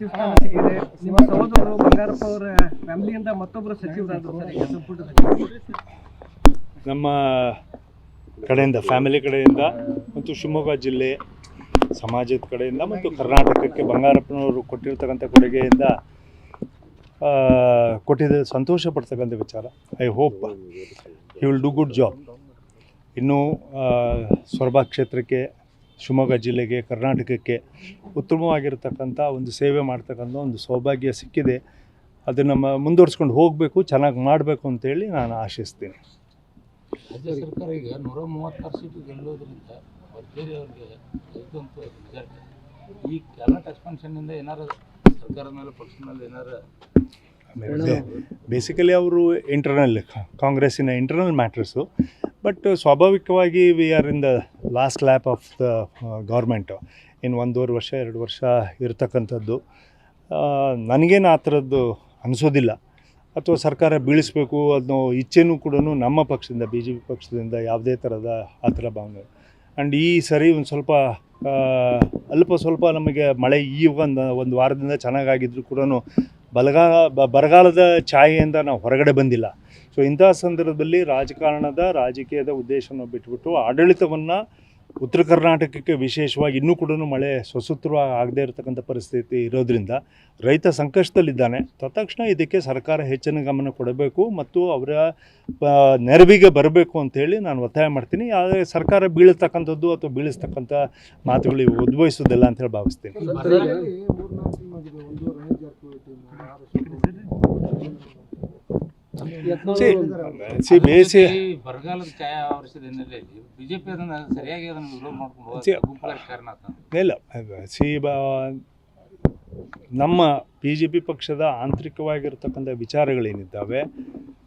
ಸಚಿವ ಸ್ಥಾನ ಸಿಕ್ಕಿದೆ. ನಿಮ್ಮ ಸಹೋದರರು ಬಂಗಾರಪ್ಪ ಅವರ ಫ್ಯಾಮಿಲಿಯಿಂದ ಮತ್ತೊಬ್ಬರು ಸಚಿವರಾದರು ಸರ್ ಈಗ ಸಂಪುಟ ಸಚಿವರು. ನಮ್ಮ ಕಡೆಯಿಂದ ಫ್ಯಾಮಿಲಿ ಕಡೆಯಿಂದ ಮತ್ತು ಶಿವಮೊಗ್ಗ ಜಿಲ್ಲೆ ಸಮಾಜದ ಕಡೆಯಿಂದ ಮತ್ತು ಕರ್ನಾಟಕಕ್ಕೆ ಬಂಗಾರಪ್ಪನವರು ಕೊಟ್ಟಿರ್ತಕ್ಕಂಥ ಕೊಡುಗೆಯಿಂದ ಕೊಟ್ಟಿದ್ದ ಸಂತೋಷ ಪಡ್ತಕ್ಕಂಥ ವಿಚಾರ. I hope he will do good job. ಇನ್ನೂ ಸೊರಬ ಕ್ಷೇತ್ರಕ್ಕೆ, ಶಿವಮೊಗ್ಗ ಜಿಲ್ಲೆಗೆ, ಕರ್ನಾಟಕಕ್ಕೆ ಉತ್ತಮವಾಗಿರ್ತಕ್ಕಂಥ ಒಂದು ಸೇವೆ ಮಾಡ್ತಕ್ಕಂಥ ಒಂದು ಸೌಭಾಗ್ಯ ಸಿಕ್ಕಿದೆ. ಅದನ್ನು ಮುಂದುವರ್ಸ್ಕೊಂಡು ಹೋಗಬೇಕು, ಚೆನ್ನಾಗಿ ಮಾಡಬೇಕು ಅಂತೇಳಿ ನಾನು ಆಶಿಸ್ತೀನಿ. ರಾಜ್ಯ ಸರ್ಕಾರ ಈಗ 136 ಸೀಟು ಗೆಲ್ಲೋದ್ರಿಂದ ಭರ್ಜರಿ ಅವ್ರಿಗೆ ಆಯಿತು ಅಂತ ರಿಸಲ್ಟ್. ಈ ಕ್ಯಾಬಿನೆಟ್ ಎಕ್ಸ್ಪಾನ್ಷನ್ನಿಂದ ಏನಾರು ಸರ್ಕಾರದ ಮೇಲೆ ಪಕ್ಷದ ಮೇಲೆ ಏನಾರು ಬೇಸಿಕಲಿ ಅವರು ಇಂಟರ್ನಲ್ ಕಾಂಗ್ರೆಸ್ಸಿನ ಇಂಟರ್ನಲ್ ಮ್ಯಾಟ್ರಸ್ಸು. ಬಟ್ ಸ್ವಾಭಾವಿಕವಾಗಿ we are in the last lap of the government. ಇನ್ನು 1.5 ವರ್ಷ 2 ವರ್ಷ ಇರತಕ್ಕಂಥದ್ದು. ನನಗೇನು ಆ ಥರದ್ದು ಅನಿಸೋದಿಲ್ಲ. ಅಥವಾ ಸರ್ಕಾರ ಬೀಳಿಸಬೇಕು ಅನ್ನೋ ಇಚ್ಛೆನೂ ಕೂಡ ನಮ್ಮ ಪಕ್ಷದಿಂದ, ಬಿ ಜೆ ಪಿ ಪಕ್ಷದಿಂದ ಯಾವುದೇ ಥರದ ಆ ಥರ ಭಾವನೆ. ಆ್ಯಂಡ್ ಈ ಸರಿ ಒಂದು ಸ್ವಲ್ಪ ನಮಗೆ ಮಳೆ ಈ ಒಂದು ವಾರದಿಂದ ಚೆನ್ನಾಗಾಗಿದ್ರು ಕೂಡ ಬರಗಾಲದ ಛಾಯೆಯಿಂದ ನಾವು ಹೊರಗಡೆ ಬಂದಿಲ್ಲ. ಸೊ ಇಂಥ ಸಂದರ್ಭದಲ್ಲಿ ರಾಜಕೀಯದ ಉದ್ದೇಶವನ್ನು ಬಿಟ್ಬಿಟ್ಟು ಆಡಳಿತವನ್ನು ಉತ್ತರ ಕರ್ನಾಟಕಕ್ಕೆ ವಿಶೇಷವಾಗಿ ಇನ್ನೂ ಕೂಡ ಮಳೆ ಸ್ವಸೂತ್ರವಾಗಿ ಆಗದೇ ಇರತಕ್ಕಂಥ ಪರಿಸ್ಥಿತಿ ಇರೋದ್ರಿಂದ ರೈತ ಸಂಕಷ್ಟದಲ್ಲಿದ್ದಾನೆ. ತತ್ಕ್ಷಣ ಇದಕ್ಕೆ ಸರ್ಕಾರ ಹೆಚ್ಚಿನ ಗಮನ ಕೊಡಬೇಕು ಮತ್ತು ಅವರ ನೆರವಿಗೆ ಬರಬೇಕು ಅಂಥೇಳಿ ನಾನು ಒತ್ತಾಯ ಮಾಡ್ತೀನಿ. ಆದರೆ ಸರ್ಕಾರ ಬೀಳತಕ್ಕಂಥದ್ದು ಅಥವಾ ಬೀಳಿಸ್ತಕ್ಕಂಥ ಮಾತುಗಳು ಉದ್ಭವಿಸೋದಿಲ್ಲ ಅಂತೇಳಿ ಭಾವಿಸ್ತೀನಿ. ಬರಗಾಲದ ಛಾಯೆ ಆವರಿಸಿದ ಹಿನ್ನೆಲೆಯಲ್ಲಿ ಬಿಜೆಪಿ ಅದನ್ನು ಸರಿಯಾಗಿ ಅದನ್ನು ವಿರೋಧ ಮಾಡ್ಕೊಂಡು ಕಾರಣ ಇಲ್ಲ. ನಮ್ಮ ಬಿ ಜೆ ಪಿ ಪಕ್ಷದ ಆಂತರಿಕವಾಗಿರ್ತಕ್ಕಂಥ ವಿಚಾರಗಳೇನಿದ್ದಾವೆ,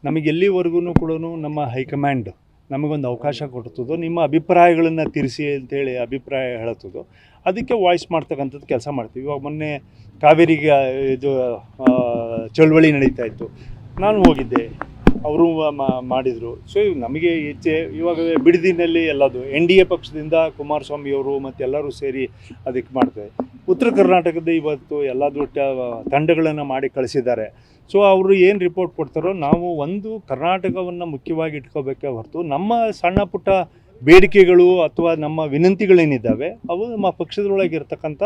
ನಮಗೆ ಎಲ್ಲಿವರೆಗೂ ಕೂಡ ನಮ್ಮ ಹೈಕಮಾಂಡ್ ನಮಗೊಂದು ಅವಕಾಶ ಕೊಡ್ತದೋ, ನಿಮ್ಮ ಅಭಿಪ್ರಾಯಗಳನ್ನು ತಿಳಿಸಿ ಅಂತೇಳಿ ಅಭಿಪ್ರಾಯ ಹೇಳುತ್ತದೋ ಅದಕ್ಕೆ ವಾಯ್ಸ್ ಮಾಡ್ತಕ್ಕಂಥದ್ದು ಕೆಲಸ ಮಾಡ್ತೀವಿ. ಇವಾಗ ಮೊನ್ನೆ ಕಾವೇರಿಗೆ ಇದು ಚಳವಳಿ ನಡೀತಾ ಇತ್ತು, ನಾನು ಹೋಗಿದ್ದೆ, ಅವರು ಮಾಡಿದರು. ಸೊ ನಮಗೆ ಇವಾಗ ಬಿಡದಿನಲ್ಲಿ ಎಲ್ಲದು NDA ಪಕ್ಷದಿಂದ ಕುಮಾರಸ್ವಾಮಿಯವರು ಮತ್ತು ಎಲ್ಲರೂ ಸೇರಿ ಅದಕ್ಕೆ ಮಾಡ್ತಾರೆ. ಉತ್ತರ ಕರ್ನಾಟಕದ ಇವತ್ತು ಎಲ್ಲದೂ ತಂಡಗಳನ್ನು ಮಾಡಿ ಕಳಿಸಿದ್ದಾರೆ. ಸೊ ಅವರು ಏನು ರಿಪೋರ್ಟ್ ಕೊಡ್ತಾರೋ ನಾವು ಒಂದು ಕರ್ನಾಟಕವನ್ನು ಮುಖ್ಯವಾಗಿ ಇಟ್ಕೋಬೇಕೇ ಹೊರತು ನಮ್ಮ ಸಣ್ಣ ಪುಟ್ಟ ಬೇಡಿಕೆಗಳು ಅಥವಾ ನಮ್ಮ ವಿನಂತಿಗಳೇನಿದ್ದಾವೆ ಅವು ನಮ್ಮ ಪಕ್ಷದೊಳಗಿರ್ತಕ್ಕಂಥ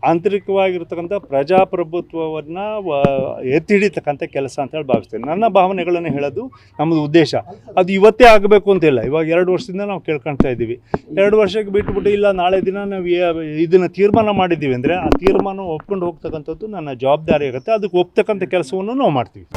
ಆಂತರಿಕವಾಗಿರ್ತಕ್ಕಂಥ ಪ್ರಜಾಪ್ರಭುತ್ವವನ್ನು ಎತ್ತಿ ಹಿಡಿತಕ್ಕಂಥ ಕೆಲಸ ಅಂತೇಳಿ ಭಾವಿಸ್ತೇನೆ. ನನ್ನ ಭಾವನೆಗಳನ್ನು ಹೇಳೋದು ನಮ್ಮದು ಉದ್ದೇಶ. ಅದು ಇವತ್ತೇ ಆಗಬೇಕು ಅಂತಿಲ್ಲ. ಇವಾಗ 2 ವರ್ಷದಿಂದ ನಾವು ಕೇಳ್ಕೊಳ್ತಾ ಇದ್ದೀವಿ. 2 ವರ್ಷಕ್ಕೆ ಬಿಟ್ಟುಬಿಟ್ಟು ಇಲ್ಲ ನಾಳೆ ದಿನ ನಾವು ಇದನ್ನು ತೀರ್ಮಾನ ಮಾಡಿದ್ದೀವಿ ಅಂದರೆ ಆ ತೀರ್ಮಾನ ಒಪ್ಕೊಂಡು ಹೋಗ್ತಕ್ಕಂಥದ್ದು ನನ್ನ ಜವಾಬ್ದಾರಿ ಆಗುತ್ತೆ. ಅದಕ್ಕೆ ಒಪ್ತಕ್ಕಂಥ ಕೆಲಸವನ್ನು ನಾವು ಮಾಡ್ತೀವಿ.